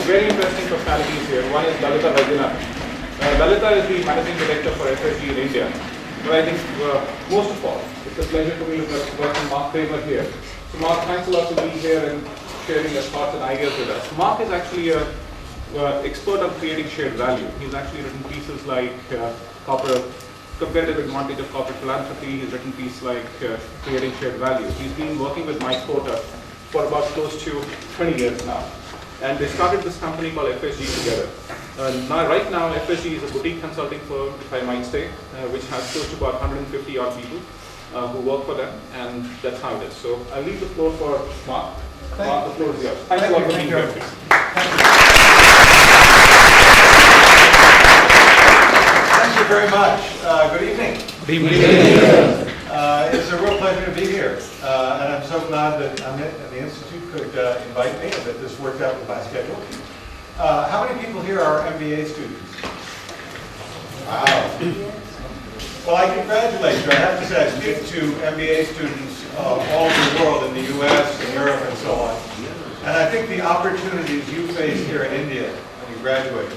very interesting personalities here. One is Lalita Vaidyanathan. Lalita is the managing director for FSG in India. But I think most of all, it's a pleasure for me to welcome Mark Kramer here. So Mark, thanks a lot for being here and sharing your thoughts and ideas with us. Mark is actually an expert on creating shared value. He's actually written pieces like Competitive Advantage of Corporate Philanthropy. He's written pieces like Creating Shared Value. He's been working with Mike Porter for about close to 20 years now. And they started this company called FSG together. Right now, FSG is a boutique consulting firm, if I might say, which has close to about 150 odd people who work for them, and that's how it is. So I'll leave the floor for Mark. Mark, the floor is yours. Thanks a lot for being here. Thank you very much. Good evening. Good evening. It's a real pleasure to be here, and I'm so glad that Amit and the Institute could invite me and that this worked out with my schedule. How many people here are MBA students? Wow. Well, I congratulate you. I have to say, I speak to MBA students all over the world, in the US and Europe and so on. And I think the opportunities you face here in India when you graduate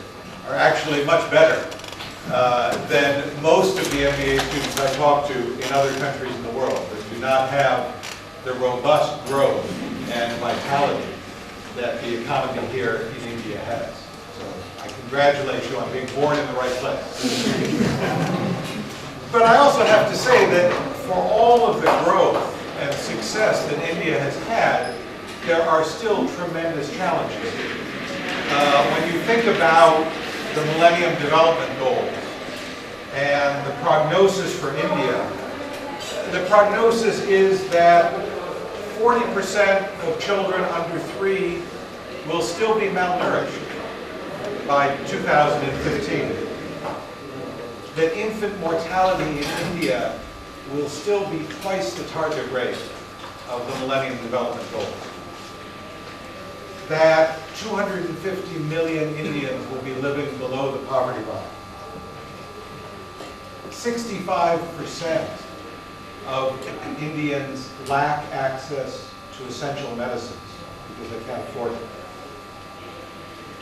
are actually much better than most of the MBA students I talk to in other countries in the world that do not have the robust growth and vitality that the economy here in India has. So I congratulate you on being born in the right place. But I also have to say that for all of the growth and success that India has had, there are still tremendous challenges. When you think about the Millennium Development Goals and the prognosis for India, the prognosis is that 40% of children under 3 will still be malnourished by 2015. That infant mortality in India will still be twice the target rate of the Millennium Development Goals. That 250 million Indians will be living below the poverty line. 65% of Indians lack access to essential medicines because they can't afford them.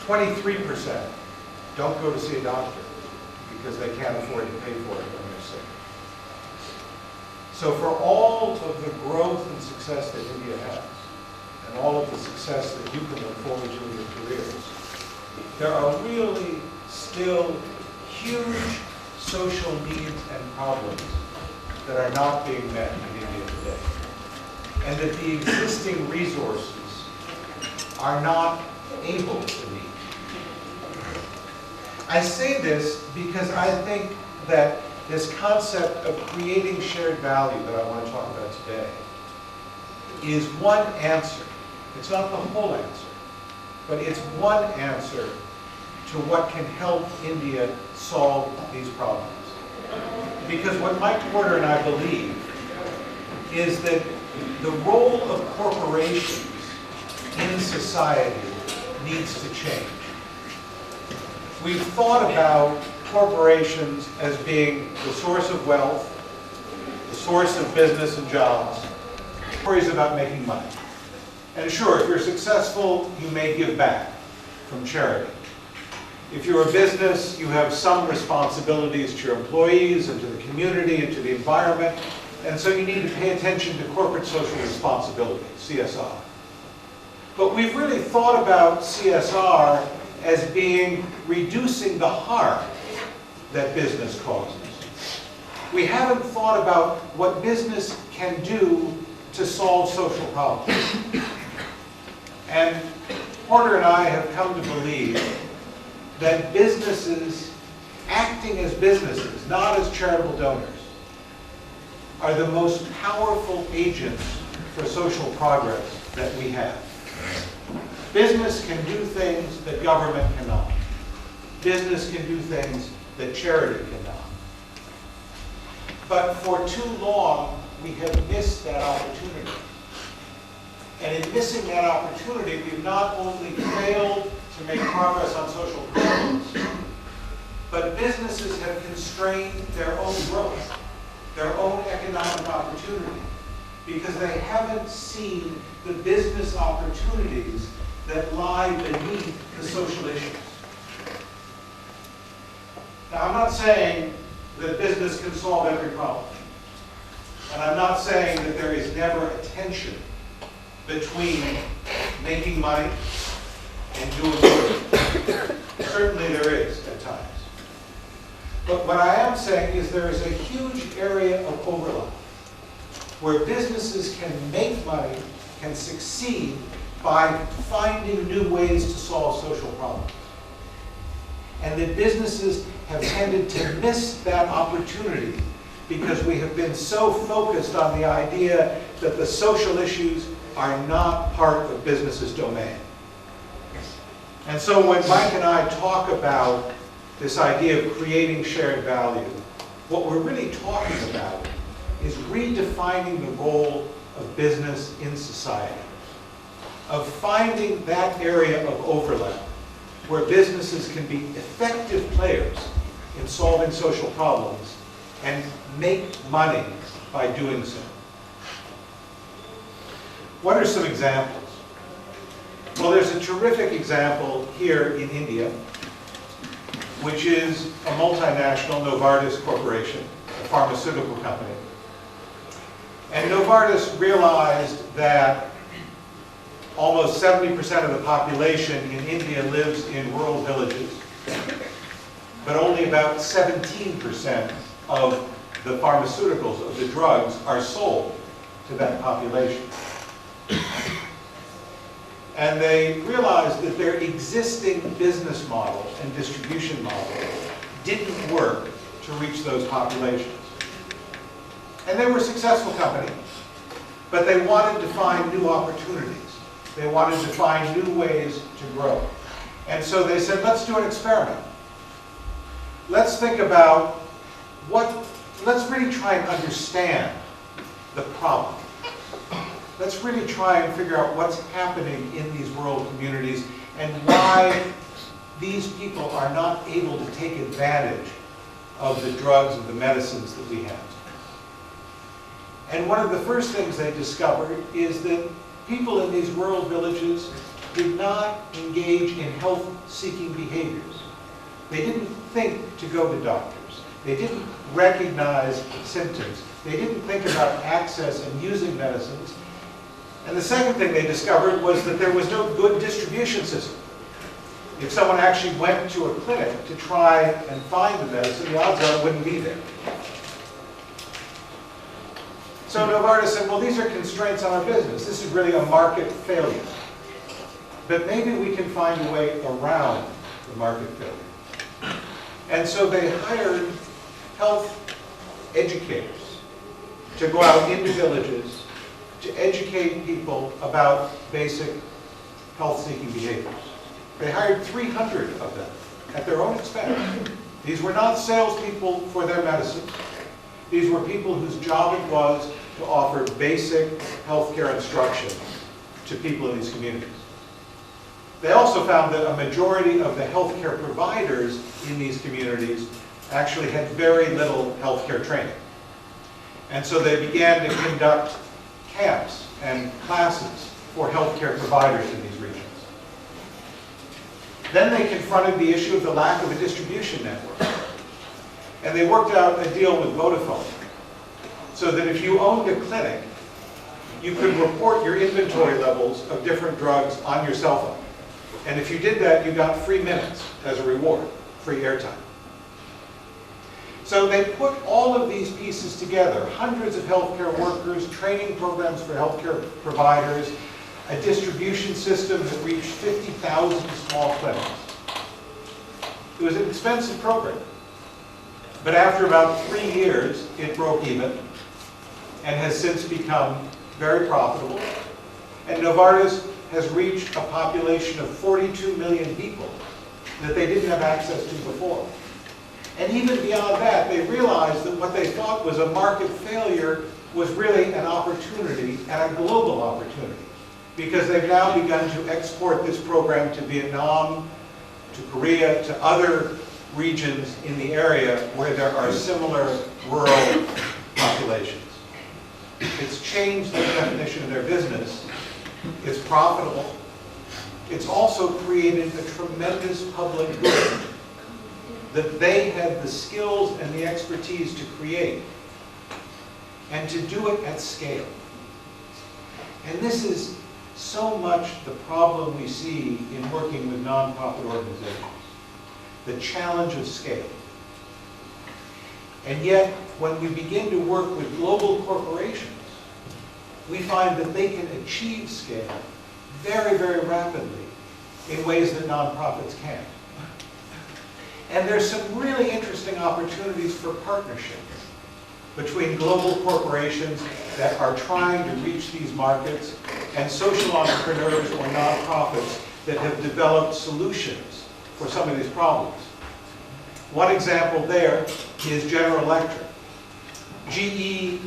23% don't go to see a doctor because they can't afford to pay for it when they're sick. So for all of the growth and success that India has, and all of the success that you can look forward to in your careers, there are really still huge social needs and problems that are not being met in India today. And that the existing resources are not able to meet. I say this because I think that this concept of creating shared value that I want to talk about today is one answer. It's not the whole answer, but it's one answer to what can help India solve these problems. Because what Mike Porter and I believe is that the role of corporations in society needs to change. We've thought about corporations as being the source of wealth, the source of business and jobs. Worries about making money. And sure, if you're successful, you may give back from charity. If you're a business, you have some responsibilities to your employees and to the community and to the environment, and so you need to pay attention to corporate social responsibility, CSR. But we've really thought about CSR as being reducing the harm that business causes. We haven't thought about what business can do to solve social problems. And Porter and I have come to believe that businesses, acting as businesses, not as charitable donors, are the most powerful agents for social progress that we have. Business can do things that government cannot. Business can do things that charity cannot. But for too long, we have missed that opportunity. And in missing that opportunity, we've not only failed to make progress on social problems, but businesses have constrained their own growth, their own economic opportunity, because they haven't seen the business opportunities that lie beneath the social issues. Now, I'm not saying that business can solve every problem. And I'm not saying that there is never a tension between making money and doing good. Certainly there is at times. But what I am saying is there is a huge area of overlap where businesses can make money, can succeed by finding new ways to solve social problems. And that businesses have tended to miss that opportunity because we have been so focused on the idea that the social issues are not part of business's domain. And so when Mike and I talk about this idea of creating shared value, what we're really talking about is redefining the role of business in society, of finding that area of overlap where businesses can be effective players in solving social problems and make money by doing so. What are some examples? Well, there's a terrific example here in India, which is a multinational, Novartis Corporation, a pharmaceutical company. And Novartis realized that almost 70% of the population in India lives in rural villages, but only about 17% of the pharmaceuticals, of the drugs, are sold to that population. And they realized that their existing business model and distribution model didn't work to reach those populations. And they were a successful company, but they wanted to find new opportunities. They wanted to find new ways to grow. And so they said, let's do an experiment. Let's think about let's really try and understand the problem. Let's really try and figure out what's happening in these rural communities and why these people are not able to take advantage of the drugs and the medicines that we have. And one of the first things they discovered is that people in these rural villages did not engage in health-seeking behaviors. They didn't think to go to doctors. They didn't recognize symptoms. They didn't think about access and using medicines. And the second thing they discovered was that there was no good distribution system. If someone actually went to a clinic to try and find the medicine, the odds are it wouldn't be there. So Novartis said, well, these are constraints on our business. This is really a market failure. But maybe we can find a way around the market failure. And so they hired health educators to go out into villages to educate people about basic health-seeking behaviors. They hired 300 of them at their own expense. These were not salespeople for their medicine. These were people whose job it was to offer basic healthcare instruction to people in these communities. They also found that a majority of the healthcare providers in these communities actually had very little healthcare training. And so they began to conduct camps and classes for healthcare providers in these regions. Then they confronted the issue of the lack of a distribution network. And they worked out a deal with Vodafone so that if you owned a clinic, you could report your inventory levels of different drugs on your cell phone. And if you did that, you got free minutes as a reward, free airtime. So they put all of these pieces together, hundreds of healthcare workers, training programs for healthcare providers, a distribution system that reached 50,000 small clinics. It was an expensive program. But after about 3 years, it broke even and has since become very profitable. And Novartis has reached a population of 42 million people that they didn't have access to before. And even beyond that, they realized that what they thought was a market failure was really an opportunity, and a global opportunity, because they've now begun to export this program to Vietnam, to Korea, to other regions in the area where there are similar rural populations. It's changed the definition of their business. It's profitable. it's also created a tremendous public good that they had the skills and the expertise to create, and to do it at scale. And this is so much the problem we see in working with nonprofit organizations, the challenge of scale. And yet, when we begin to work with global corporations, we find that they can achieve scale very, very rapidly in ways that nonprofits can't. And there's some really interesting opportunities for partnership between global corporations that are trying to reach these markets and social entrepreneurs or nonprofits that have developed solutions for some of these problems. One example there is General Electric. GE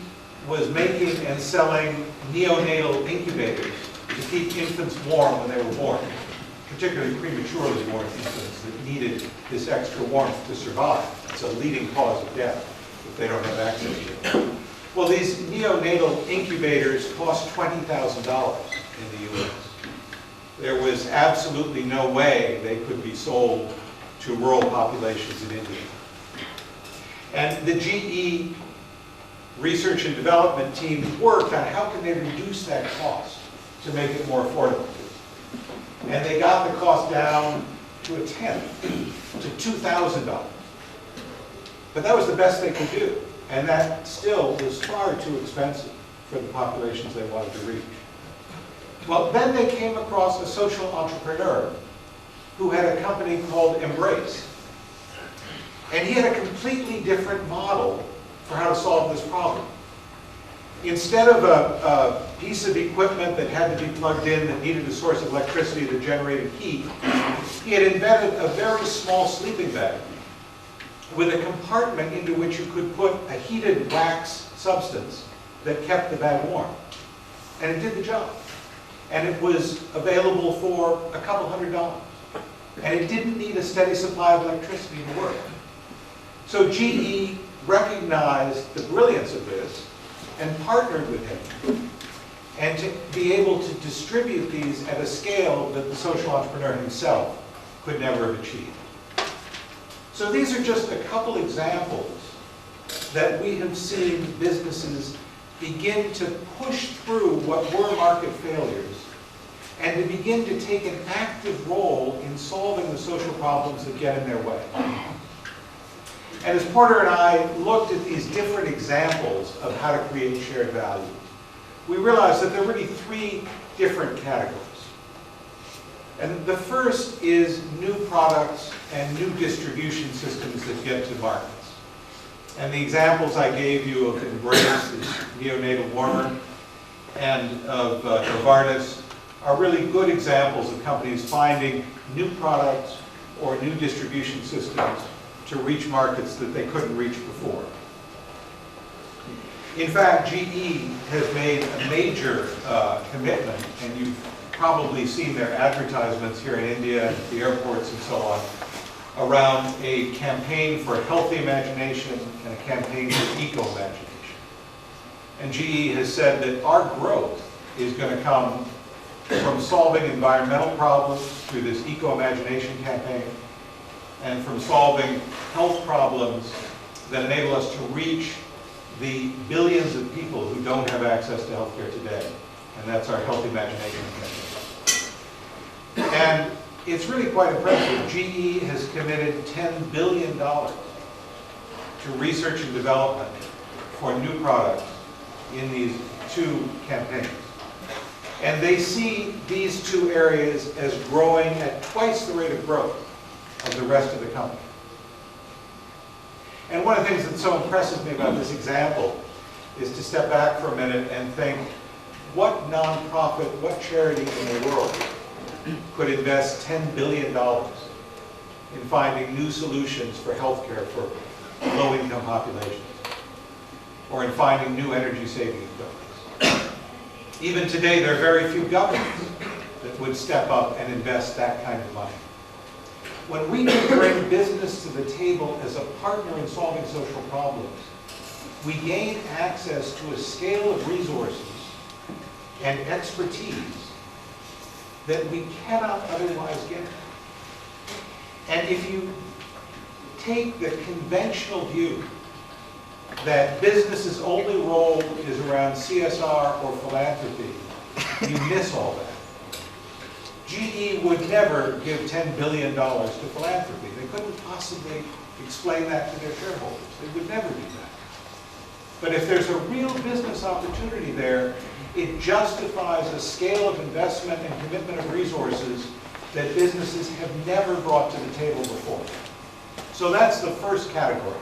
was making and selling neonatal incubators to keep infants warm when they were born, particularly prematurely born infants that needed this extra warmth to survive. It's a leading cause of death if they don't have access to it. Well, these neonatal incubators cost $20,000 in the US. There was absolutely no way they could be sold to rural populations in India. And the GE research and development team worked on how can they reduce that cost to make it more affordable. And they got the cost down to a tenth, to $2,000. But that was the best they could do. And that still was far too expensive for the populations they wanted to reach. Well, then they came across a social entrepreneur who had a company called Embrace. And he had a completely different model for how to solve this problem. Instead of a piece of equipment that had to be plugged in that needed a source of electricity that generated heat, he had invented a very small sleeping bag with a compartment into which you could put a heated wax substance that kept the bag warm. And it did the job. And it was available for a couple $100. And it didn't need a steady supply of electricity to work. So GE recognized the brilliance of this and partnered with him, and to be able to distribute these at a scale that the social entrepreneur himself could never have achieved. So these are just a couple examples that we have seen businesses begin to push through what were market failures and to begin to take an active role in solving the social problems that get in their way. And as Porter and I looked at these different examples of how to create shared value, we realized that there are really three different categories. And the first is new products and new distribution systems that get to markets. And the examples I gave you of Embrace, this neonatal warmer, and of Novartis are really good examples of companies finding new products or new distribution systems to reach markets that they couldn't reach before. In fact, GE has made a major commitment, and you've probably seen their advertisements here in India, at the airports and so on, around a campaign for healthy imagination and a campaign for eco-imagination. And GE has said that our growth is going to come from solving environmental problems through this eco-imagination campaign, and from solving health problems that enable us to reach the billions of people who don't have access to healthcare today. And that's our Healthy Imagination campaign. And it's really quite impressive. GE has committed $10 billion to research and development for new products in these two campaigns. And they see these two areas as growing at twice the rate of growth of the rest of the company. And one of the things that so impresses me about this example is to step back for a minute and think, what nonprofit, what charity in the world could invest $10 billion in finding new solutions for healthcare for low-income populations, or in finding new energy-saving equipment? Even today, there are very few governments that would step up and invest that kind of money. When we can bring business to the table as a partner in solving social problems, we gain access to a scale of resources and expertise that we cannot otherwise get. And if you take the conventional view that business's only role is around CSR or philanthropy, you miss all that. GE would never give $10 billion to philanthropy. They couldn't possibly explain that to their shareholders. They would never do that. But if there's a real business opportunity there, it justifies a scale of investment and commitment of resources that businesses have never brought to the table before. So that's the first category,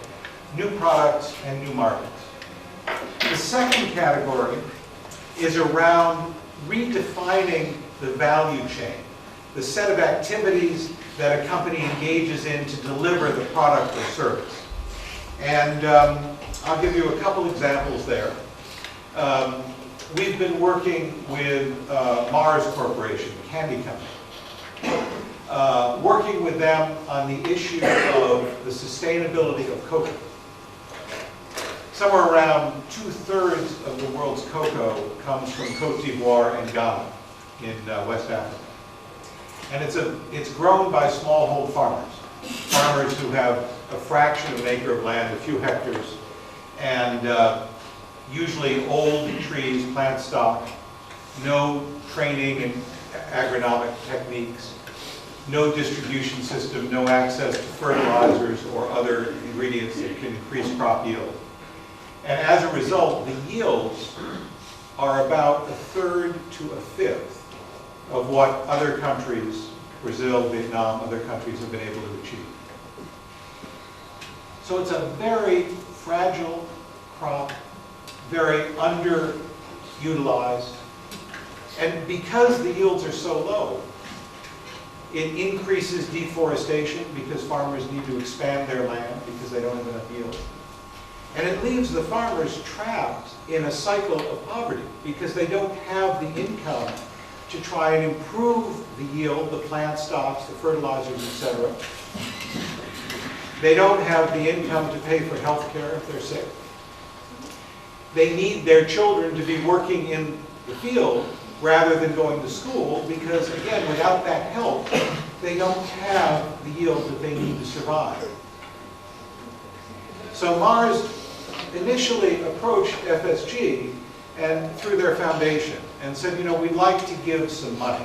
new products and new markets. The second category is around redefining the value chain, the set of activities that a company engages in to deliver the product or service. And I'll give you a couple examples there. We've been working with Mars Corporation, a candy company, working with them on the issue of the sustainability of cocoa. Somewhere around 2/3 of the world's cocoa comes from Côte d'Ivoire and Ghana in West Africa. And it's grown by smallhold farmers who have a fraction of an acre of land, a few hectares, and usually old trees, plant stock, no training in agronomic techniques, no distribution system, no access to fertilizers or other ingredients that can increase crop yield. And as a result, the yields are about 1/3 to 1/5 of what other countries, Brazil, Vietnam, other countries have been able to achieve. So it's a very fragile crop, very underutilized. And because the yields are so low, it increases deforestation because farmers need to expand their land because they don't have enough yield. And it leaves the farmers trapped in a cycle of poverty because they don't have the income to try and improve the yield, the plant stocks, the fertilizers, etc. They don't have the income to pay for health care if they're sick. They need their children to be working in the field rather than going to school because, again, without that help, they don't have the yield that they need to survive. So Mars initially approached FSG and through their foundation and said, you know, we'd like to give some money.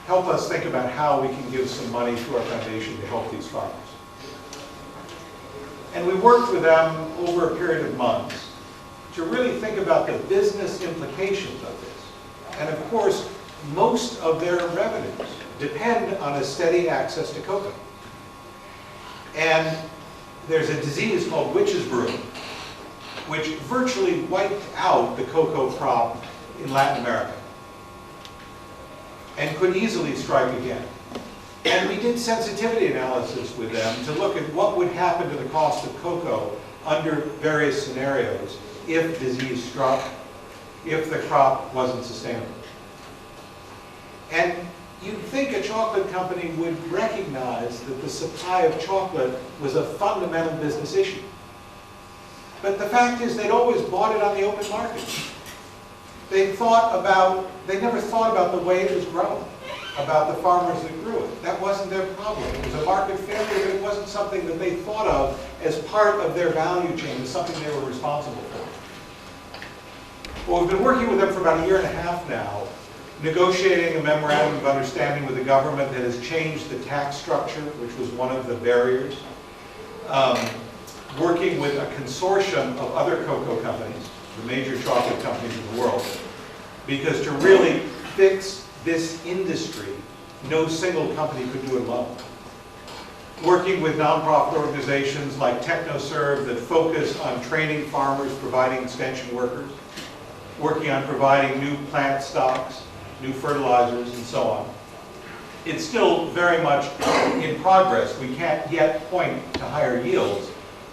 Help us think about how we can give some money through our foundation to help these farmers. And we worked with them over a period of months to really think about the business implications of this. And of course, most of their revenues depend on a steady access to cocoa. And there's a disease called witch's brew, which virtually wiped out the cocoa crop in Latin America and could easily strike again. And we did sensitivity analysis with them to look at what would happen to the cost of cocoa under various scenarios if disease struck, if the crop wasn't sustainable. And you'd think a chocolate company would recognize that the supply of chocolate was a fundamental business issue. But the fact is they'd always bought it on the open market. They never thought about the way it was grown, about the farmers that grew it. That wasn't their problem. It was a market failure, but it wasn't something that they thought of as part of their value chain, as something they were responsible for. Well, we've been working with them for about 1.5 years now, negotiating a memorandum of understanding with the government that has changed the tax structure, which was one of the barriers. Working with a consortium of other cocoa companies, the major chocolate companies in the world, because to really fix this industry, no single company could do it alone. Working with nonprofit organizations like TechnoServe that focus on training farmers, providing extension workers, working on providing new plant stocks, new fertilizers, and so on. It's still very much in progress. We can't yet point to higher yields,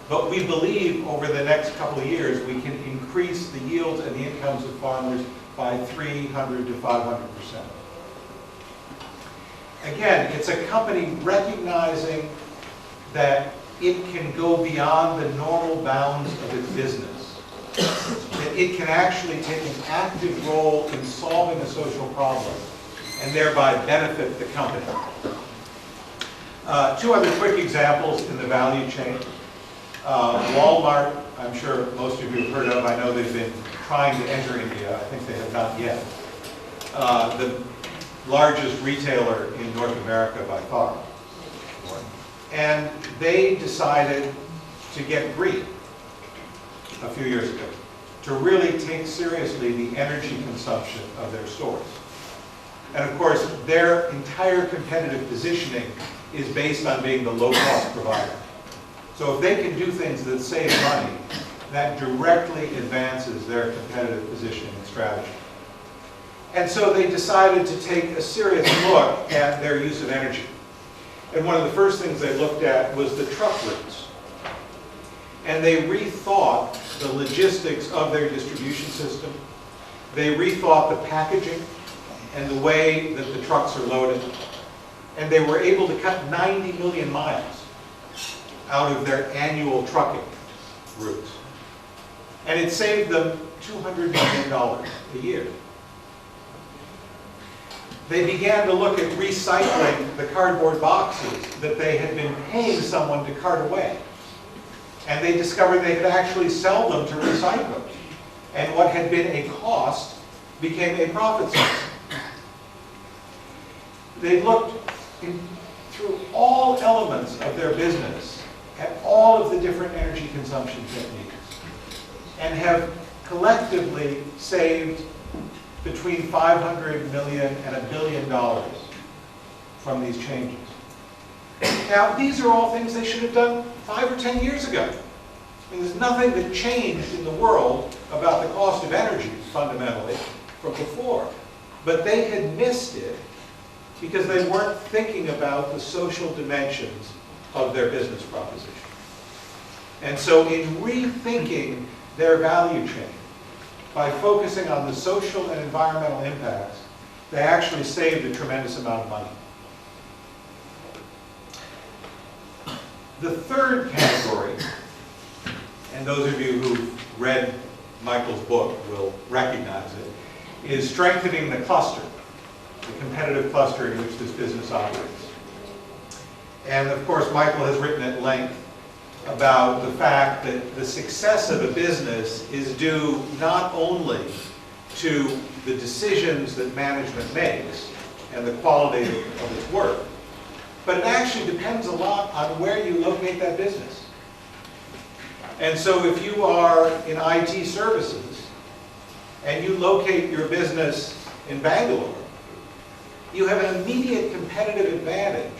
but we believe over the next couple of years we can increase the yields and the incomes of farmers by 300 to 500%. Again, it's a company recognizing that it can go beyond the normal bounds of its business, that it can actually take an active role in solving a social problem and thereby benefit the company. Two other quick examples in the value chain. Walmart, I'm sure most of you have heard of. I know they've been trying to enter India. I think they have not yet. The largest retailer in North America by far. And they decided to get green a few years ago, to really take seriously the energy consumption of their stores. And of course, their entire competitive positioning is based on being the low-cost provider. So if they can do things that save money, that directly advances their competitive position and strategy. And so they decided to take a serious look at their use of energy. And one of the first things they looked at was the truck routes. And they rethought the logistics of their distribution system. They rethought the packaging and the way that the trucks are loaded. And they were able to cut 90 million miles out of their annual trucking routes. And it saved them $200 million a year. They began to look at recycling the cardboard boxes that they had been paying someone to cart away. And they discovered they could actually sell them to recyclers. And what had been a cost became a profit source. They looked through all elements of their business at all of the different energy consumption techniques and have collectively saved between $500 million and $1 billion from these changes. Now, these are all things they should have done 5 or 10 years ago. I mean, there's nothing that changed in the world about the cost of energy, fundamentally, from before. But they had missed it because they weren't thinking about the social dimensions of their business proposition. And so in rethinking their value chain, by focusing on the social and environmental impacts, they actually saved a tremendous amount of money. The third category, and those of you who've read Michael's book will recognize it, is strengthening the cluster, the competitive cluster in which this business operates. And of course, Michael has written at length about the fact that the success of a business is due not only to the decisions that management makes and the quality of its work, but it actually depends a lot on where you locate that business. And so if you are in IT services and you locate your business in Bangalore, you have an immediate competitive advantage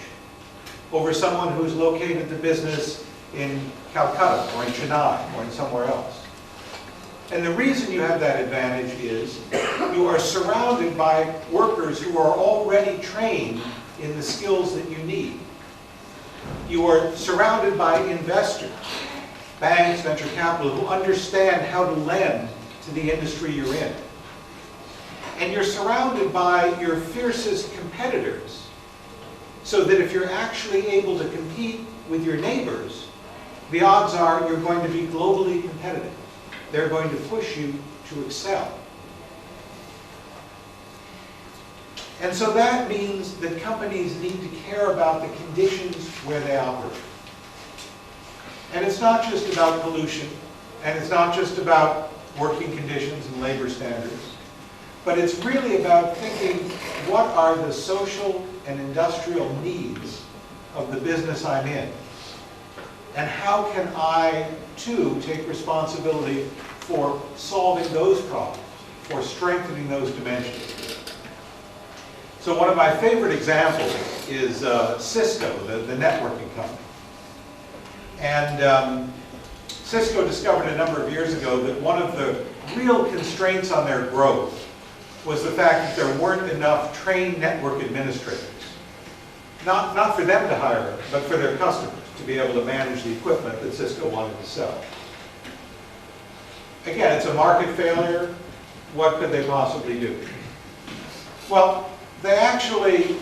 over someone who's located the business in Calcutta or in Chennai or in somewhere else. And the reason you have that advantage is you are surrounded by workers who are already trained in the skills that you need. You are surrounded by investors, banks, venture capital, who understand how to lend to the industry you're in. And you're surrounded by your fiercest competitors, so that if you're actually able to compete with your neighbors, the odds are you're going to be globally competitive. They're going to push you to excel. And so that means that companies need to care about the conditions where they operate. And it's not just about pollution, and it's not just about working conditions and labor standards, but it's really about thinking, what are the social and industrial needs of the business I'm in? And how can I, too, take responsibility for solving those problems, for strengthening those dimensions? So one of my favorite examples is Cisco, the networking company. And Cisco discovered a number of years ago that one of the real constraints on their growth was the fact that there weren't enough trained network administrators. Not for them to hire, but for their customers to be able to manage the equipment that Cisco wanted to sell. Again, it's a market failure. What could they possibly do? Well, they actually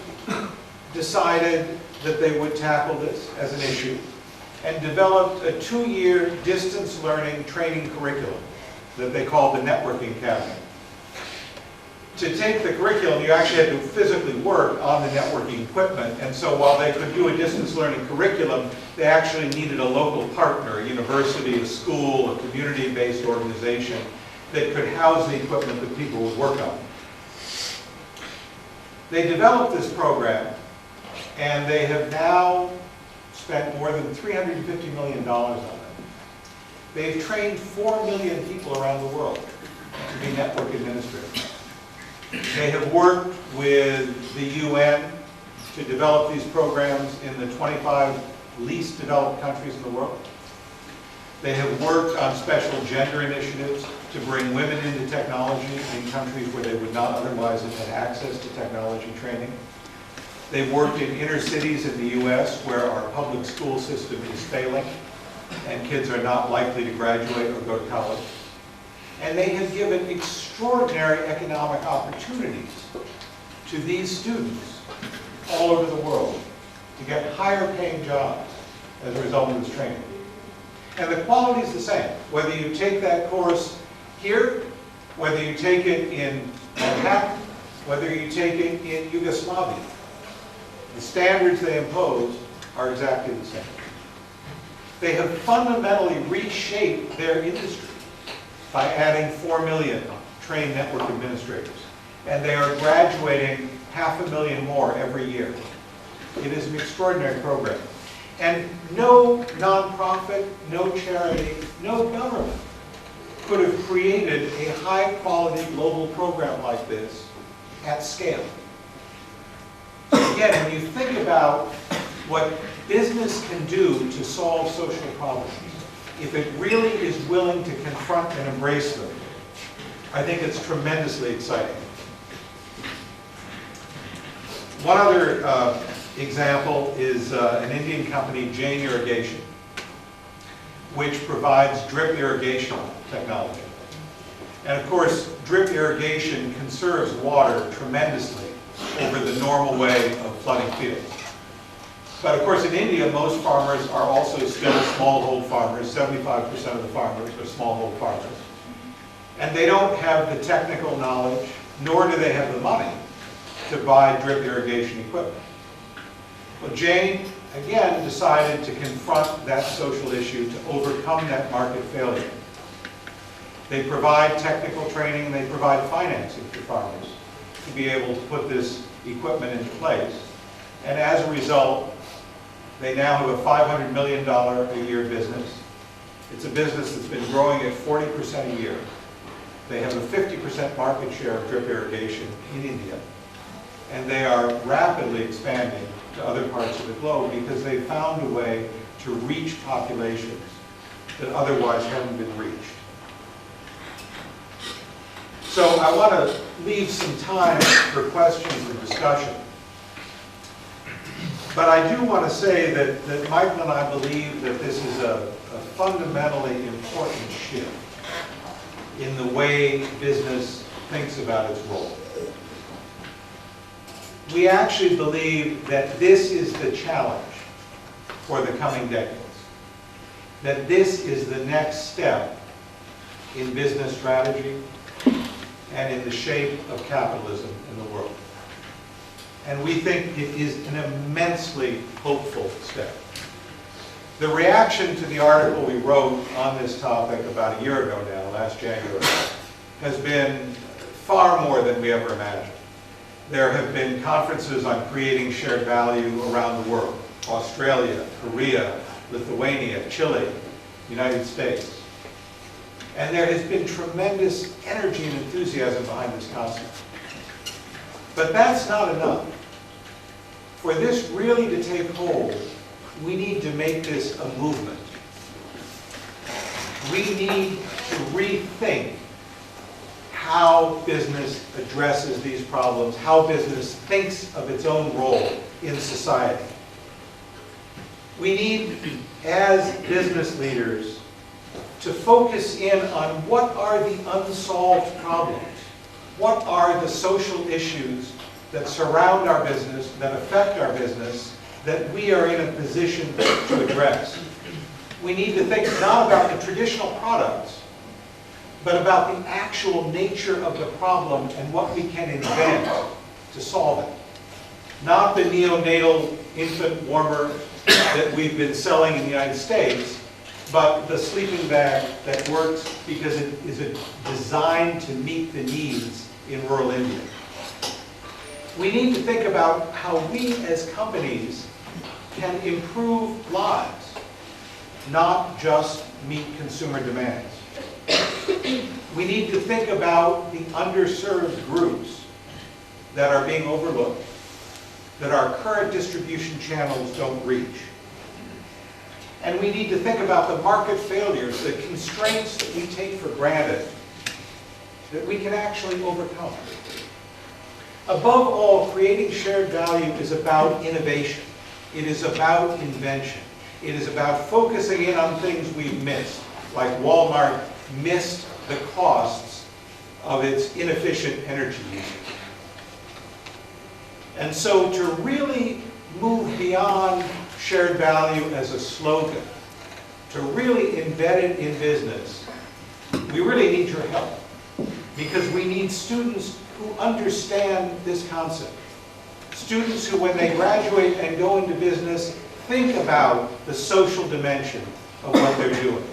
decided that they would tackle this as an issue and developed a 2-year distance learning training curriculum that they called the Networking Academy. to take the curriculum, you actually had to physically work on the networking equipment. And so while they could do a distance learning curriculum, they actually needed a local partner, a university, a school, a community-based organization that could house the equipment that people would work on. They developed this program, and they have now spent more than $350 million on it. They've trained 4 million people around the world to be network administrators. They have worked with the UN to develop these programs in the 25 least developed countries in the world. They have worked on special gender initiatives to bring women into technology in countries where they would not otherwise have had access to technology training. They've worked in inner cities in the US where our public school system is failing and kids are not likely to graduate or go to college. And they have given extraordinary economic opportunities to these students all over the world to get higher paying jobs as a result of this training. And the quality is the same, whether you take that course here, whether you take it in Manhattan, whether you take it in Yugoslavia. The standards they impose are exactly the same. They have fundamentally reshaped their industry by adding 4 million trained network administrators. And they are graduating 500,000 more every year. It is an extraordinary program. And no nonprofit, no charity, no government could have created a high-quality global program like this at scale. Again, when you think about what business can do to solve social problems, if it really is willing to confront and embrace them, I think it's tremendously exciting. One other example is an Indian company, Jain Irrigation, which provides drip irrigation technology. And of course, drip irrigation conserves water tremendously over the normal way of flooding fields. But of course, in India, most farmers are also still smallhold farmers. 75% of the farmers are smallhold farmers. And they don't have the technical knowledge, nor do they have the money to buy drip irrigation equipment. Well, Jain, again, decided to confront that social issue, to overcome that market failure. They provide technical training, they provide financing for farmers to be able to put this equipment into place. And as a result, they now have a $500 million a year business. It's a business that's been growing at 40% a year. They have a 50% market share of drip irrigation in India. And they are rapidly expanding to other parts of the globe because they found a way to reach populations that otherwise haven't been reached. So I want to leave some time for questions and discussion. But I do want to say that Michael and I believe that this is a fundamentally important shift in the way business thinks about its role. We actually believe that this is the challenge for the coming decades. That this is the next step in business strategy and in the shape of capitalism in the world. And we think it is an immensely hopeful step. The reaction to the article we wrote on this topic about a year ago now, last January, has been far more than we ever imagined. There have been conferences on creating shared value around the world. Australia, Korea, Lithuania, Chile, United States. And there has been tremendous energy and enthusiasm behind this concept. But that's not enough. For this really to take hold, we need to make this a movement. We need to rethink how business addresses these problems, how business thinks of its own role in society. We need, as business leaders, to focus in on what are the unsolved problems, what are the social issues that surround our business, that affect our business, that we are in a position to address. We need to think not about the traditional products, but about the actual nature of the problem and what we can invent to solve it. Not the neonatal infant warmer that we've been selling in the United States, but the sleeping bag that works because it is designed to meet the needs in rural India. We need to think about how we as companies can improve lives, not just meet consumer demands. We need to think about the underserved groups that are being overlooked, that our current distribution channels don't reach. And we need to think about the market failures, the constraints that we take for granted, that we can actually overcome. Above all, creating shared value is about innovation. It is about invention. It is about focusing in on things we've missed, like Walmart missed the costs of its inefficient energy usage. And so to really move beyond shared value as a slogan, to really embed it in business, we really need your help, because we need students who understand this concept. Students who, when they graduate and go into business, think about the social dimension of what they're doing.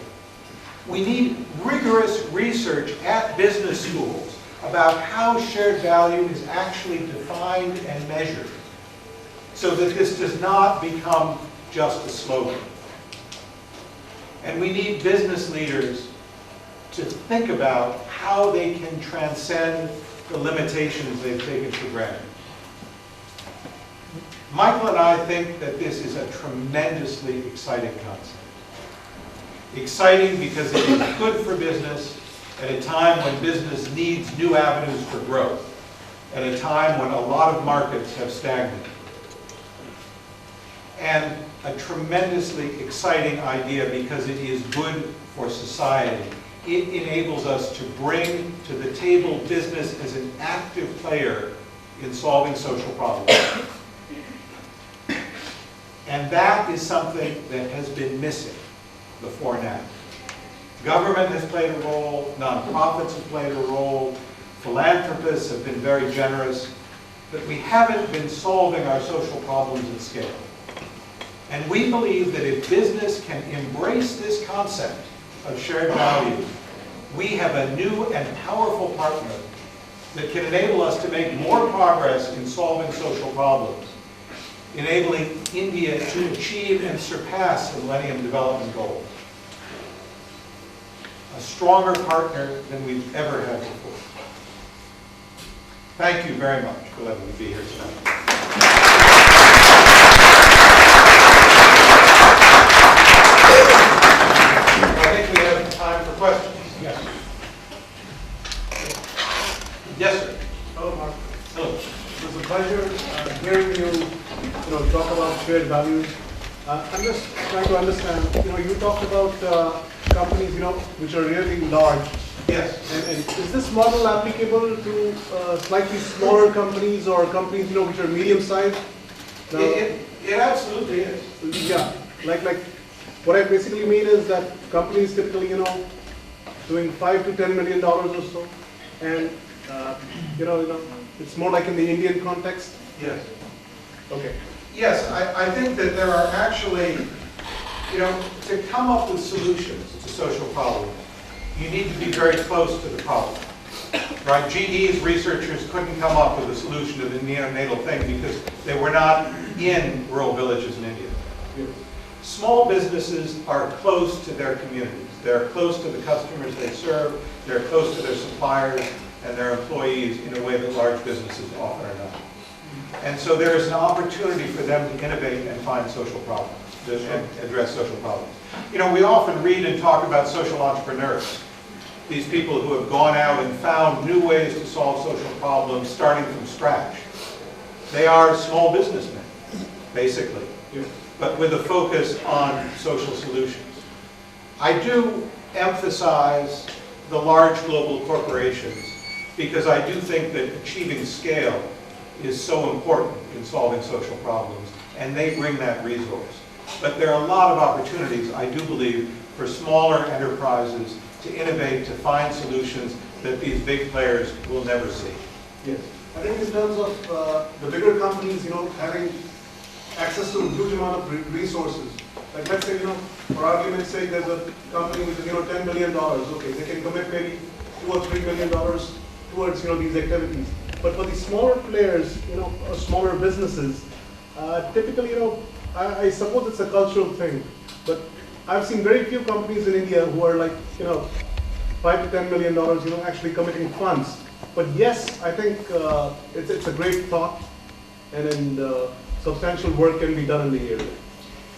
We need rigorous research at business schools about how shared value is actually defined and measured, so that this does not become just a slogan. And we need business leaders to think about how they can transcend the limitations they've taken for granted. Michael and I think that this is a tremendously exciting concept. Exciting because it is good for business at a time when business needs new avenues for growth, at a time when a lot of markets have stagnated. And a tremendously exciting idea because it is good for society. It enables us to bring to the table business as an active player in solving social problems. And that is something that has been missing before now. Government has played a role, nonprofits have played a role, philanthropists have been very generous, but we haven't been solving our social problems at scale. And we believe that if business can embrace this concept of shared value, we have a new and powerful partner that can enable us to make more progress in solving social problems, enabling India to achieve and surpass the Millennium Development Goals. A stronger partner than we've ever had before. Thank you very much for letting me be here tonight. I think we have time for questions. Yes. Yes, sir. Hello, Mark. Hello. It was a pleasure hearing you, talk about shared values. I'm just trying to understand. You talked about companies, which are really large. Yes. And is this model applicable to slightly smaller companies or companies, which are medium-sized? It absolutely is. Yeah. Like what I basically mean is that companies typically, doing $5 to $10 million or so, and it's more like in the Indian context. Yes. Okay. Yes, I think that there are actually, to come up with solutions to social problems, you need to be very close to the problem. Right? GE's researchers couldn't come up with a solution to the neonatal thing because they were not in rural villages in India. Yes. Small businesses are close to their communities. They're close to the customers they serve. They're close to their suppliers and their employees in a way that large businesses often are not. And so there is an opportunity for them to innovate and find social problems, and address social problems. We often read and talk about social entrepreneurs. These people who have gone out and found new ways to solve social problems starting from scratch. They are small businessmen, basically, but with a focus on social solutions. I do emphasize the large global corporations because I do think that achieving scale is so important in solving social problems, and they bring that resource. But there are a lot of opportunities, I do believe, for smaller enterprises to innovate, to find solutions that these big players will never see. Yes. I think in terms of the bigger companies, having access to a huge amount of resources. Like let's say, for argument's sake, there's a company with, $10 million. Okay, they can commit maybe $2 or $3 million towards, these activities. But for the smaller players, or smaller businesses, typically, I suppose it's a cultural thing. But I've seen very few companies in India who are like, $5 to $10 million, actually committing funds. But yes, I think it's a great thought, and substantial work can be done in the area.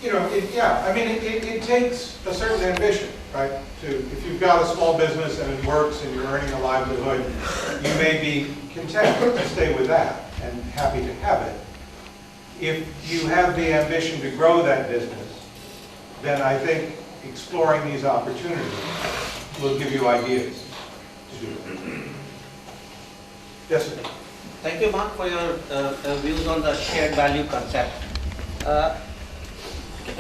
It takes a certain ambition, right? If you've got a small business and it works and you're earning a livelihood, you may be content to stay with that and happy to have it. If you have the ambition to grow that business, then I think exploring these opportunities will give you ideas to do it. Yes, sir. Thank you, Mark, for your views on the shared value concept.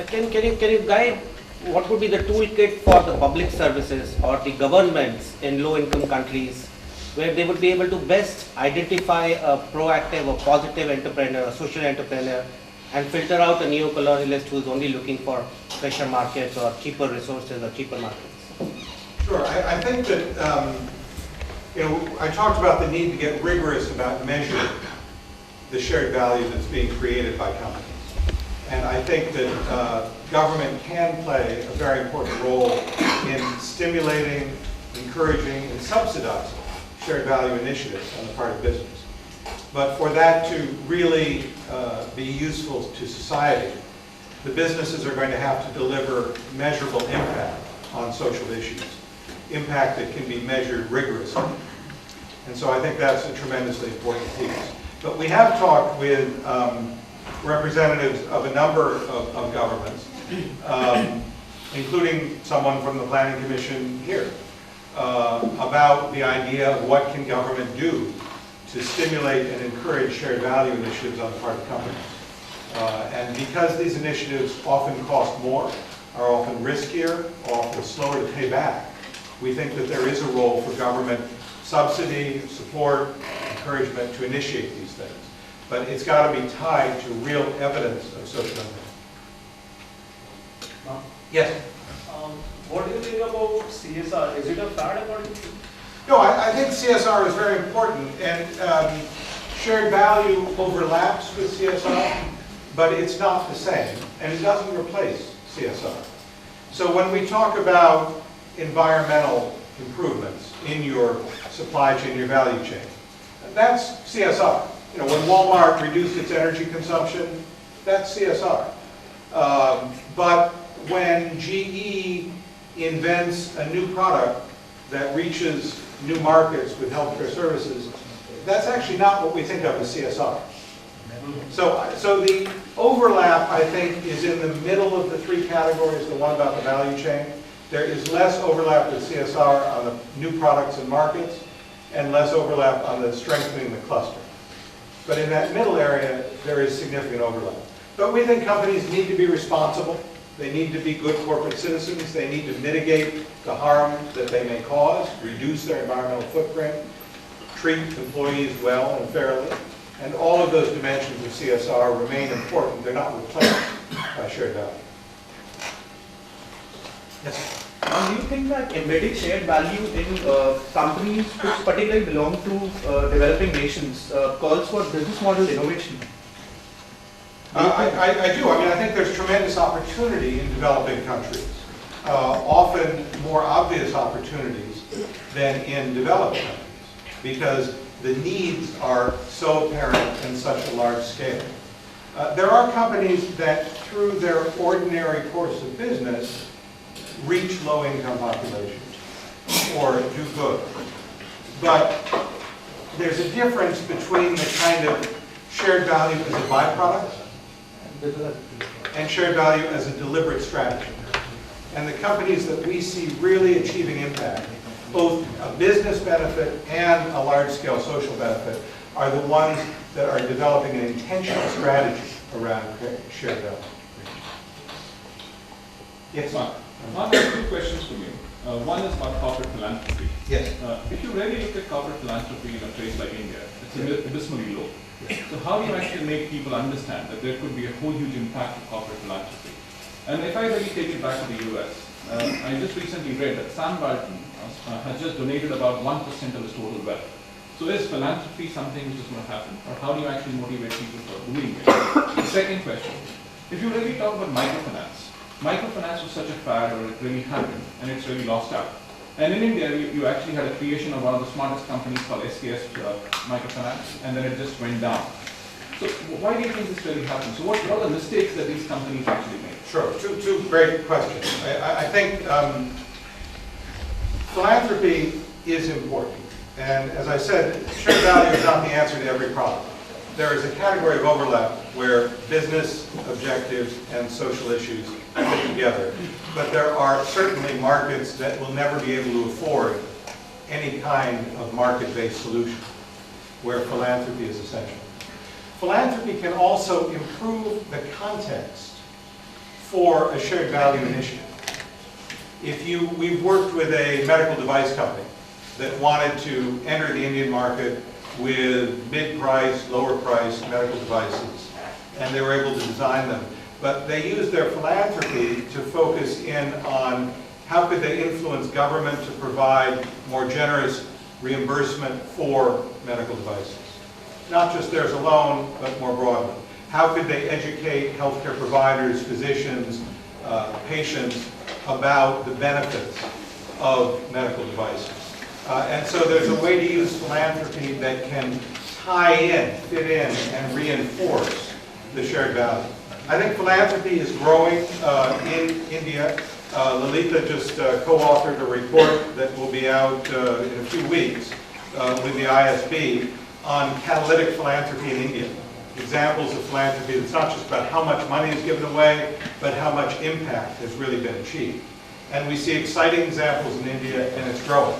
Can you guide what would be the toolkit for the public services or the governments in low-income countries, where they would be able to best identify a proactive or positive entrepreneur, a social entrepreneur, and filter out a neo-colonialist who is only looking for pressure markets or cheaper resources or cheaper markets? Sure. I think that I talked about the need to get rigorous about measuring the shared value that's being created by companies. And I think that government can play a very important role in stimulating, encouraging, and subsidizing shared value initiatives on the part of business. But for that to really be useful to society, the businesses are going to have to deliver measurable impact on social issues, impact that can be measured rigorously. And so I think that's a tremendously important piece. But we have talked with representatives of a number of governments, including someone from the Planning Commission here, about the idea of what can government do to stimulate and encourage shared value initiatives on the part of companies. And because these initiatives often cost more, are often riskier, often slower to pay back, we think that there is a role for government subsidy, support, encouragement to initiate these things. But it's got to be tied to real evidence of social impact. Yes? What do you think about CSR? Is it a fad according to you? No, I think CSR is very important, and shared value overlaps with CSR, but it's not the same, and it doesn't replace CSR. So when we talk about environmental improvements in your supply chain, your value chain, that's CSR. When Walmart reduced its energy consumption, that's CSR. But when GE invents a new product that reaches new markets with healthcare services, that's actually not what we think of as CSR. So the overlap, I think, is in the middle of the three categories, the one about the value chain. There is less overlap with CSR on the new products and markets, and less overlap on the strengthening the cluster. But in that middle area, there is significant overlap. But we think companies need to be responsible. They need to be good corporate citizens. They need to mitigate the harm that they may cause, reduce their environmental footprint, treat employees well and fairly. And all of those dimensions of CSR remain important. They're not replaced by shared value. Yes? Do you think that embedding shared value in companies which particularly belong to developing nations calls for business model innovation? I do. I think there's tremendous opportunity in developing countries, often more obvious opportunities than in developed countries, because the needs are so apparent in such a large scale. There are companies that, through their ordinary course of business, reach low-income populations or do good. But there's a difference between the kind of shared value as a byproduct and shared value as a deliberate strategy. And the companies that we see really achieving impact, both a business benefit and a large-scale social benefit, are the ones that are developing an intentional strategy around shared value. Yes. Mark, I have two questions for you. One is about corporate philanthropy. Yes. If you really look at corporate philanthropy in a place like India, it's abysmally low. So how do you actually make people understand that there could be a whole huge impact of corporate philanthropy? And if I really take it back to the US, I just recently read that Sam Walton has just donated about 1% of his total wealth. So is philanthropy something which is going to happen? Or how do you actually motivate people for doing it? The second question, if you really talk about microfinance was such a fad, or it really happened, and it's really lost out. And in India, you actually had a creation of one of the smartest companies called SKS Microfinance, and then it just went down. So why do you think this really happened? So what are the mistakes that these companies actually made? Sure. Two great questions. I think philanthropy is important. And as I said, shared value is not the answer to every problem. There is a category of overlap where business objectives and social issues fit together. But there are certainly markets that will never be able to afford any kind of market-based solution where philanthropy is essential. Philanthropy can also improve the context for a shared value initiative. We've worked with a medical device company that wanted to enter the Indian market with mid-price, lower-price medical devices, and they were able to design them. But they used their philanthropy to focus in on how could they influence government to provide more generous reimbursement for medical devices. Not just theirs alone, but more broadly. How could they educate healthcare providers, physicians, patients about the benefits of medical devices? And so there's a way to use philanthropy that can tie in, fit in, and reinforce the shared value. I think philanthropy is growing in India. Lalita just co-authored a report that will be out in a few weeks with the ISB on catalytic philanthropy in India. Examples of philanthropy that's not just about how much money is given away, but how much impact has really been achieved. And we see exciting examples in India, and it's growing.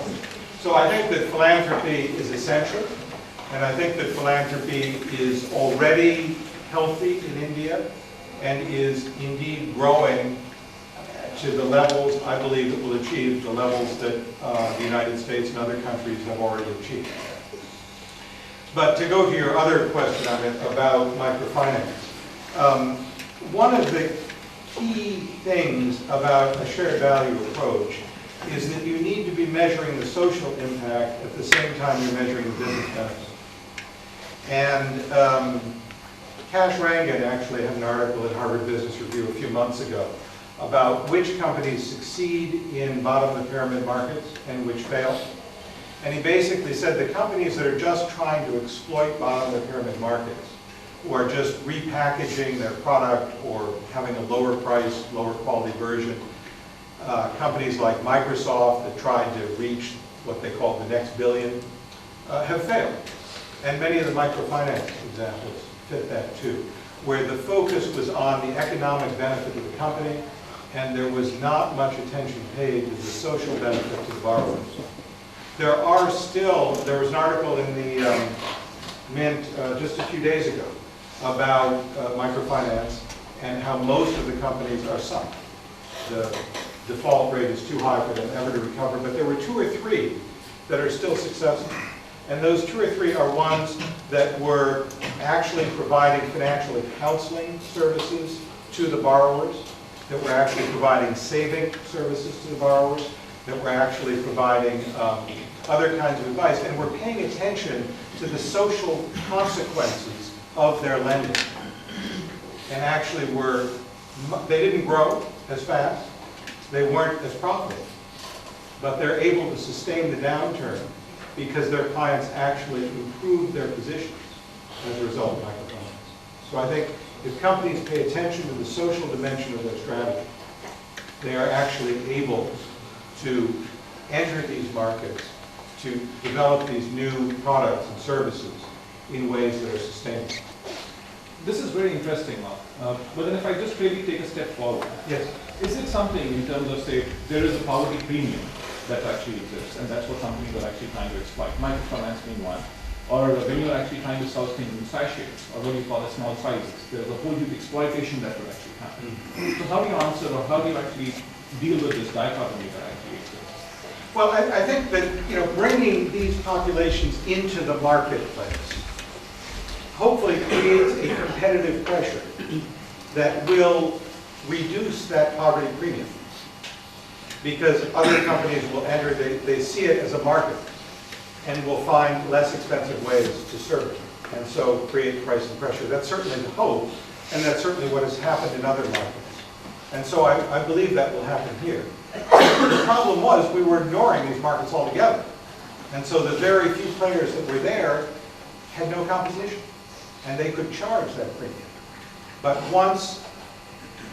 So I think that philanthropy is essential, and I think that philanthropy is already healthy in India and is indeed growing to the levels, I believe, it will achieve the levels that the United States and other countries have already achieved. But to go to your other question, Amit, about microfinance, one of the key things about a shared value approach is that you need to be measuring the social impact at the same time you're measuring the business benefits. And Kash Rangan actually had an article in Harvard Business Review a few months ago about which companies succeed in bottom-of-the-pyramid markets and which fail. And he basically said the companies that are just trying to exploit bottom-of-the-pyramid markets, who are just repackaging their product or having a lower price, lower quality version, companies like Microsoft that tried to reach what they call the next billion, have failed. And many of the microfinance examples fit that too, where the focus was on the economic benefit of the company, and there was not much attention paid to the social benefit to the borrowers. There was an article in the Mint just a few days ago about microfinance and how most of the companies are sunk. The default rate is too high for them ever to recover, but there were 2 or 3 that are still successful. And those 2 or 3 are ones that were actually providing financial counseling services to the borrowers, that were actually providing saving services to the borrowers, that were actually providing other kinds of advice, and were paying attention to the social consequences of their lending. And actually they didn't grow as fast, they weren't as profitable, but they're able to sustain the downturn because their clients actually improved their positions as a result of microfinance. So I think if companies pay attention to the social dimension of their strategy, they are actually able to enter these markets, to develop these new products and services in ways that are sustainable. This is very interesting, Mark. But then if I just really take a step forward, Yes. is it something in terms of, say, there is a poverty premium that actually exists, and that's what companies are actually trying to exploit, microfinance being one. or when you're actually trying to sell things in sachets, or what you call as small sizes, there's a whole huge exploitation that would actually happen. So how do you answer, or how do you actually deal with this dichotomy that actually exists? Well, I think that, bringing these populations into the marketplace hopefully creates a competitive pressure that will reduce that poverty premium. Because other companies will enter, they see it as a market and will find less expensive ways to serve it. And so create pricing pressure. That's certainly the hope, and that's certainly what has happened in other markets. And so I believe that will happen here. The problem was we were ignoring these markets altogether. And so the very few players that were there had no competition, and they could charge that premium. But once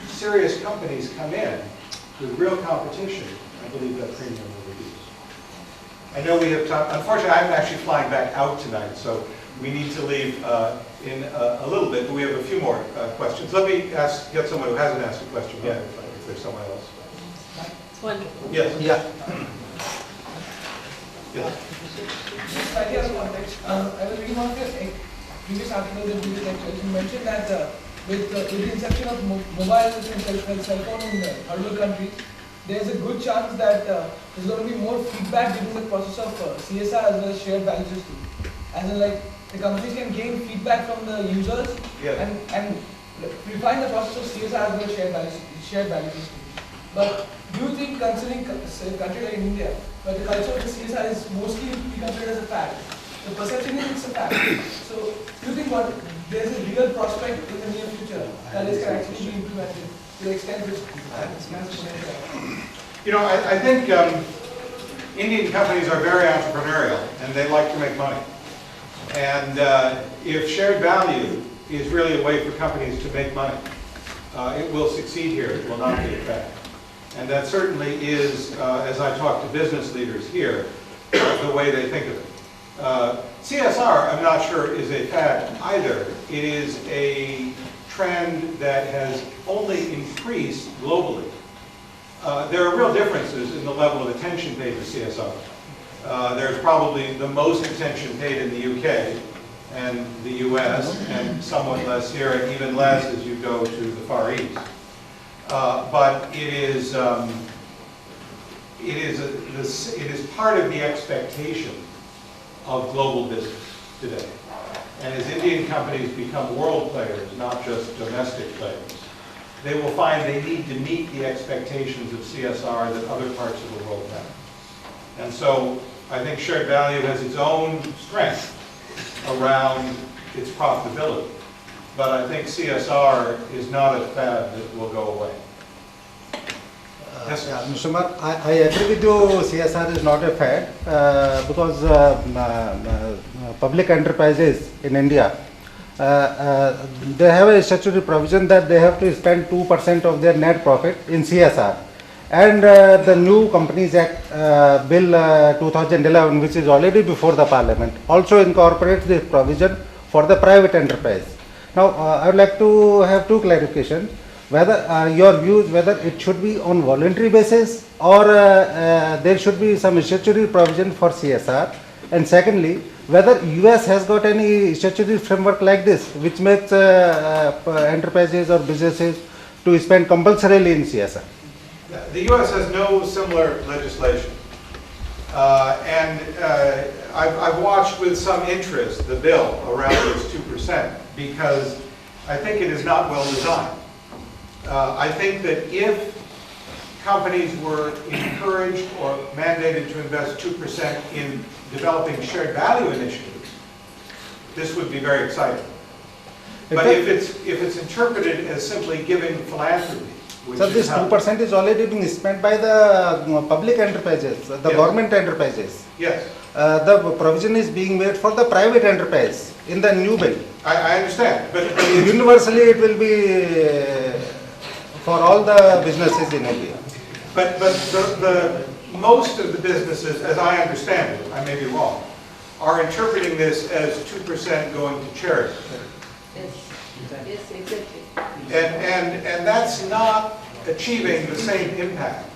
serious companies come in with real competition, I believe that premium will reduce. I know we have time. Unfortunately, I'm actually flying back out tonight, so we need to leave in a little bit, but we have a few more questions. Let me get someone who hasn't asked a question yet, if there's someone else. One. Yes. Yeah. Yes. Slightly out of context, I was reading one of your previous articles and previous lectures. You mentioned that with the inception of mobiles and cell phone in third world countries, there's a good chance that there's going to be more feedback during the process of CSR as well as shared value system. As in, like, the companies can gain feedback from the users and refine the process of CSR as well as shared value system. But do you think, considering a country like India, where the culture of the CSR is mostly considered as a fact, the perception is it's a fact. So do you think there's a real prospect in the near future that this can actually be implemented to the extent which it's You know, I think Indian companies are very entrepreneurial and they like to make money. And if shared value is really a way for companies to make money, it will succeed here. It will not be a fad. And that certainly is, as I talk to business leaders here, the way they think of it. CSR, I'm not sure, is a fad either. It is a trend that has only increased globally. There are real differences in the level of attention paid to CSR. There's probably the most attention paid in the UK and the US, and somewhat less here, and even less as you go to the Far East. But it is part of the expectation of global business today. And as Indian companies become world players, not just domestic players, they will find they need to meet the expectations of CSR that other parts of the world have. And so I think shared value has its own strength around its profitability. But I think CSR is not a fad that will go away. Yes, Yeah, Mr. Kumar, I agree with you, CSR is not a fad because public enterprises in India, they have a statutory provision that they have to spend 2% of their net profit in CSR. And the new Companies Act Bill 2011, which is already before the Parliament, also incorporates this provision for the private enterprise. Now, I would like to have two clarifications. Whether your views, whether it should be on voluntary basis or there should be some statutory provision for CSR. And secondly, whether US has got any statutory framework like this, which makes enterprises or businesses to spend compulsorily in CSR. the US has no similar legislation. I've watched with some interest the bill around this 2% because I think it is not well designed. I think that if companies were encouraged or mandated to invest 2% in developing shared value initiatives, this would be very exciting. But if it's interpreted as simply giving philanthropy, which so this 2% is already being spent by the public enterprises, the Yes. government enterprises. yes, The provision is being made for the private enterprise in the new bill. I understand, but Universally, it will be for all the businesses in India. But the most of the businesses, as I understand it, I may be wrong, are interpreting this as 2% going to charity. Yes, exactly. And that's not achieving the same impact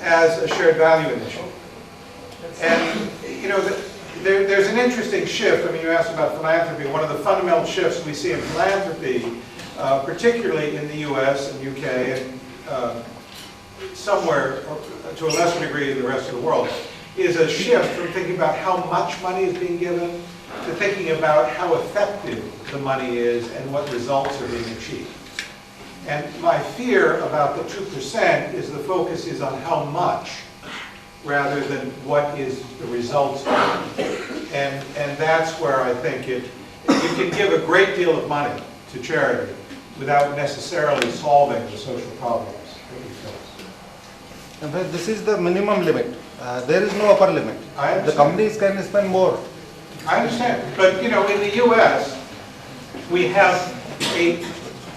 as a shared value initiative. And, you know, there's an interesting shift. I mean, you asked about philanthropy. One of the fundamental shifts we see in philanthropy, particularly in the US and UK, and somewhere to a lesser degree in the rest of the world, is a shift from thinking about how much money is being given to thinking about how effective the money is and what results are being achieved. And my fear about the 2% is the focus is on how much rather than what is the results of it. And that's where I think you can give a great deal of money to charity without necessarily solving the social problems that we face. In fact, this is the minimum limit. There is no upper limit. The companies can spend more. I understand. But, you know, in the U.S., we have an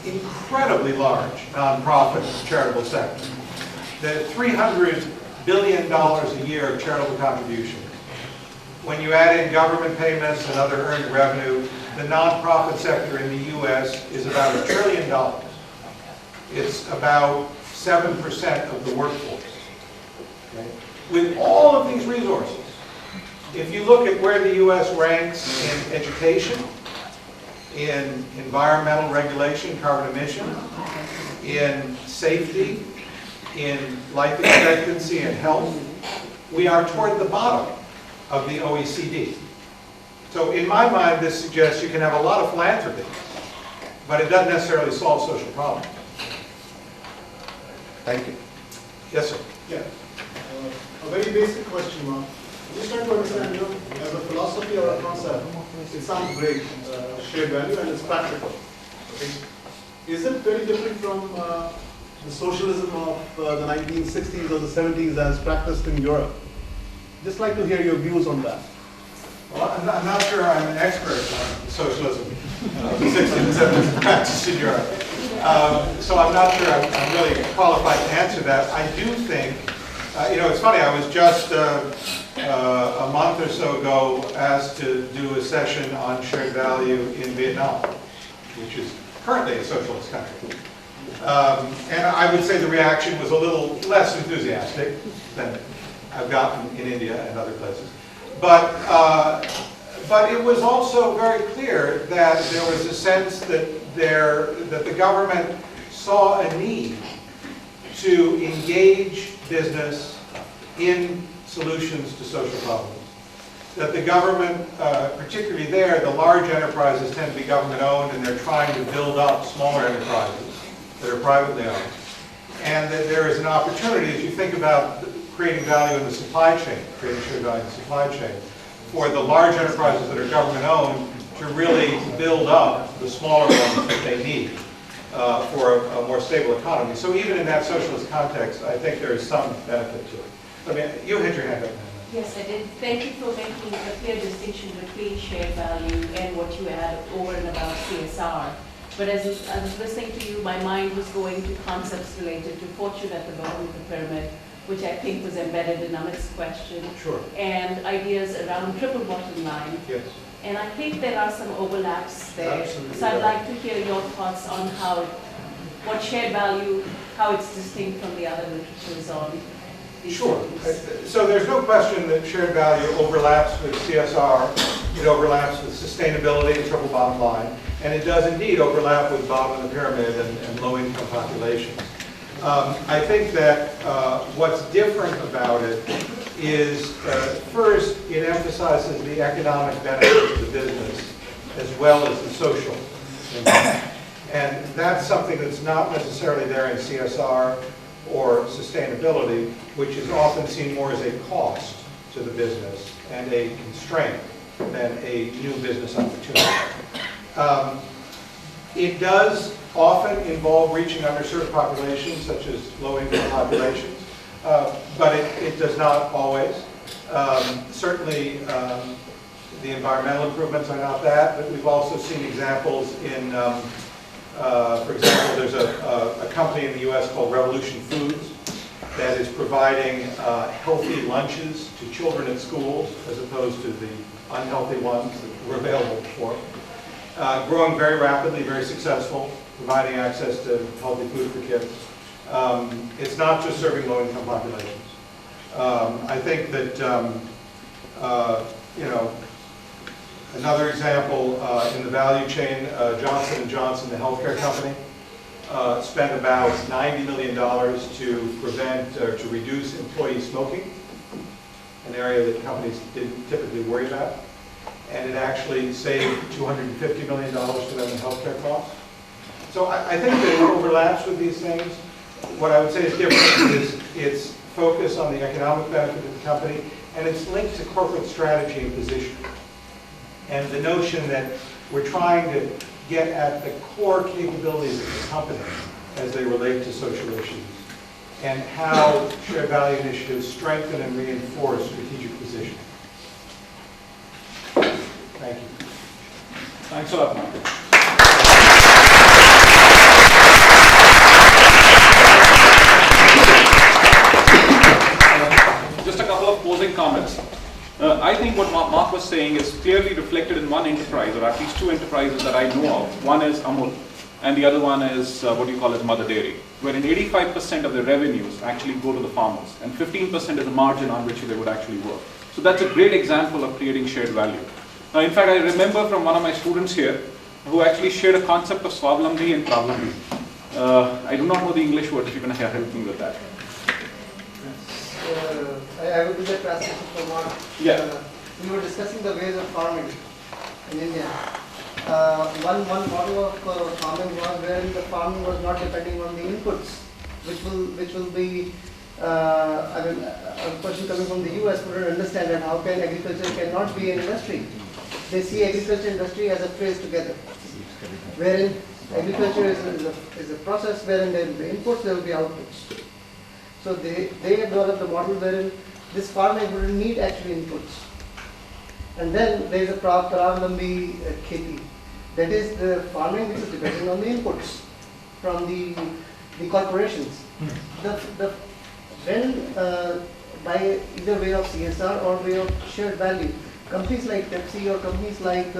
incredibly large nonprofit charitable sector. The $300 billion a year of charitable contributions. When you add in government payments and other earned revenue, the nonprofit sector in the U.S. is about $1 trillion. It's about 7% of the workforce. Okay? With all of these resources, if you look at where the U.S. ranks in education, in environmental regulation, carbon emission, in safety, in life expectancy and health, we are toward the bottom of the OECD. So in my mind, this suggests you can have a lot of philanthropy, but it doesn't necessarily solve social problems. Thank you. Yes, sir. Yeah. A very basic question, Mark. Just trying to understand, you know, as a philosophy or a concept, it sounds great, shared value, and it's practical. Okay? Is it very different from the socialism of the 1960s or the 70s as practiced in Europe? Just like to hear your views on that. Well, I'm not sure I'm an expert on socialism, the 60s and 70s practiced in Europe. So I'm not sure I'm really qualified to answer that. I do think, you know, it's funny, I was just a month or so ago asked to do a session on shared value in Vietnam, which is currently a socialist country. And I would say the reaction was a little less enthusiastic than I've gotten in India and other places. But it was also very clear that there was a sense that the government saw a need to engage business in solutions to social problems. That the government, particularly there, the large enterprises tend to be government-owned, and they're trying to build up smaller enterprises that are privately owned. And that there is an opportunity, as you think about creating value in the supply chain, creating shared value in the supply chain, for the large enterprises that are government-owned to really build up the smaller ones that they need for a more stable economy. So even in that socialist context, I think there is some benefit to it. I mean, you hit your hand up. Yes, I did. Thank you for making a clear distinction between shared value and what you add over and above CSR. But as I was listening to you, my mind was going to concepts related to fortune at the bottom of the pyramid, which I think was embedded in Amit's question. Sure. And ideas around triple bottom line. Yes. And I think there are some overlaps there. Absolutely. So I'd like to hear your thoughts on what shared value, how it's distinct from the other literatures on these Sure. things. So there's no question that shared value overlaps with CSR, it overlaps with sustainability and triple bottom line, and it does indeed overlap with bottom of the pyramid and low-income populations. I think that what's different about it is, first, it emphasizes the economic benefits of the business as well as the social impact. And that's something that's not necessarily there in CSR or sustainability, which is often seen more as a cost to the business and a constraint than a new business opportunity. It does often involve reaching underserved populations, such as low-income populations, but it does not always. Certainly, the environmental improvements are not that, but we've also seen examples in, for example, there's a company in the U.S. called Revolution Foods that is providing healthy lunches to children at schools as opposed to the unhealthy ones that were available before. Growing very rapidly, very successful, providing access to healthy food for kids. It's not just serving low-income populations. I think that you know, another example in the value chain, Johnson & Johnson, the healthcare company, spent about $90 million to prevent or to reduce employee smoking, an area that companies didn't typically worry about. And it actually saved $250 million to them in healthcare costs. So I think that it overlaps with these things. What I would say is different is its focus on the economic benefit of the company, and it's linked to corporate strategy and position. And the notion that we're trying to get at the core capabilities of the company as they relate to social issues, and how shared value initiatives strengthen and reinforce strategic position. Thank you. Thanks a lot, Mark. Just a couple of closing comments. I think what Mark was saying is clearly reflected in one enterprise, or at least two enterprises that I know of. One is Amul, and the other one is what you call as Mother Dairy, wherein 85% of the revenues actually go to the farmers, and 15% is the margin on which they would actually work. So that's a great example of creating shared value. In fact, I remember from one of my students here who actually shared a concept of swavlambi and pravlambi. I do not know the English word, if you can help me with that. I will do the translation for Mark. Yeah. We were discussing the ways of farming in India. One model of farming was wherein the farming was not depending on the inputs, which will be, I mean, a person coming from the US wouldn't understand that how can agriculture cannot be an industry. They see agriculture industry as a phrase together, wherein agriculture is a process wherein there will be inputs, there will be outputs. So they developed a model wherein this farming wouldn't need actual inputs. And then there is a Pravlambi kheti. That is the farming which is dependent on the inputs from the corporations. When by either way of CSR or way of shared value, companies like Pepsi or companies like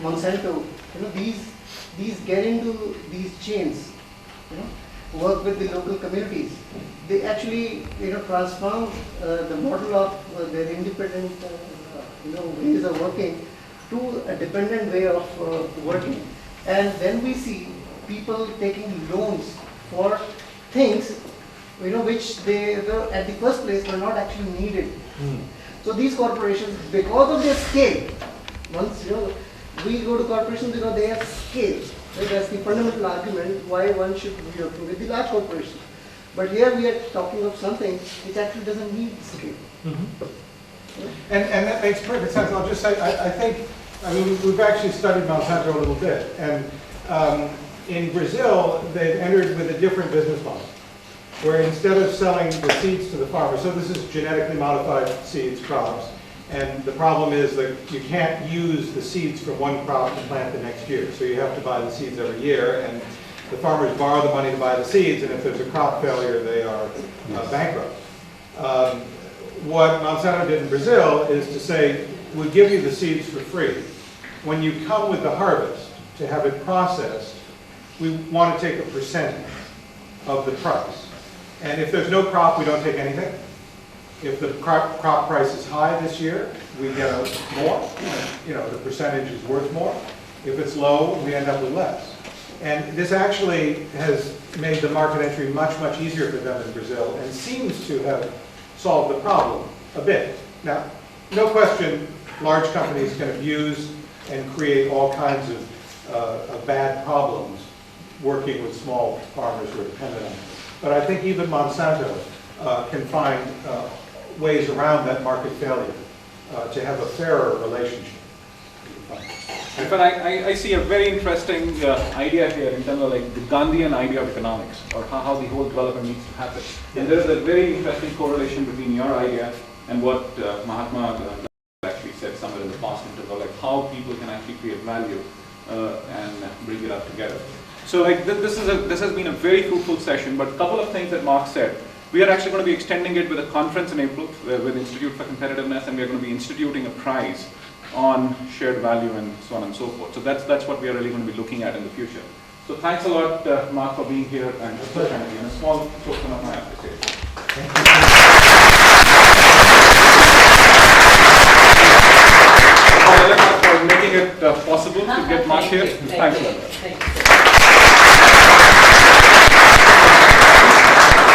Monsanto, you know, these get into these chains, you know, work with the local communities. They actually, you know, transform the model of their independent, you know, ways of working to a dependent way of working. And then we see people taking loans for things, you know, which they were at the first place were not actually needed. So these corporations, because of their scale, once, you know, we go to corporations because they have scale. Right? That's the fundamental argument why one should be working with the large corporations. But here we are talking of something which actually doesn't need scale. And that makes perfect sense. I'll just say, I think, I mean, we've actually studied Monsanto a little bit. And in Brazil, they've entered with a different business model, where instead of selling the seeds to the farmer, so this is genetically modified seeds, crops, and the problem is that you can't use the seeds from one crop to plant the next year. So you have to buy the seeds every year, and the farmers borrow the money to buy the seeds, and if there's a crop failure, they are bankrupt. What Monsanto did in Brazil is to say, we'll give you the seeds for free. When you come with the harvest to have it processed, we want to take a percentage of the price. And if there's no crop, we don't take anything. If the crop price is high this year, we get more. You know, the percentage is worth more. If it's low, we end up with less. And this actually has made the market entry much, much easier for them in Brazil, and seems to have solved the problem a bit. Now, no question, large companies can abuse and create all kinds of bad problems working with small farmers who are dependent on it. But I think even Monsanto can find ways around that market failure to have a fairer relationship. In fact, I see a very interesting idea here in terms of like the Gandhian idea of economics, or how the whole development needs to happen. And there is a very interesting correlation between your idea and what Mahatma actually said somewhere in the past in terms of like how people can actually create value and bring it up together. So like this has been a very fruitful session, but a couple of things that Mark said. We are actually going to be extending it with a conference in April with Institute for Competitiveness, and we are going to be instituting a prize on shared value and so on and so forth. So that's what we are really going to be looking at in the future. So thanks a lot, Mark, for being here, and a small token of my appreciation. Thank you. for making it possible to get Mark here. Thanks a lot. Thank you.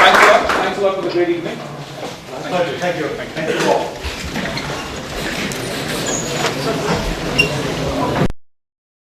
Thanks a lot. Thanks a lot for the great evening. Thank you. Thank you.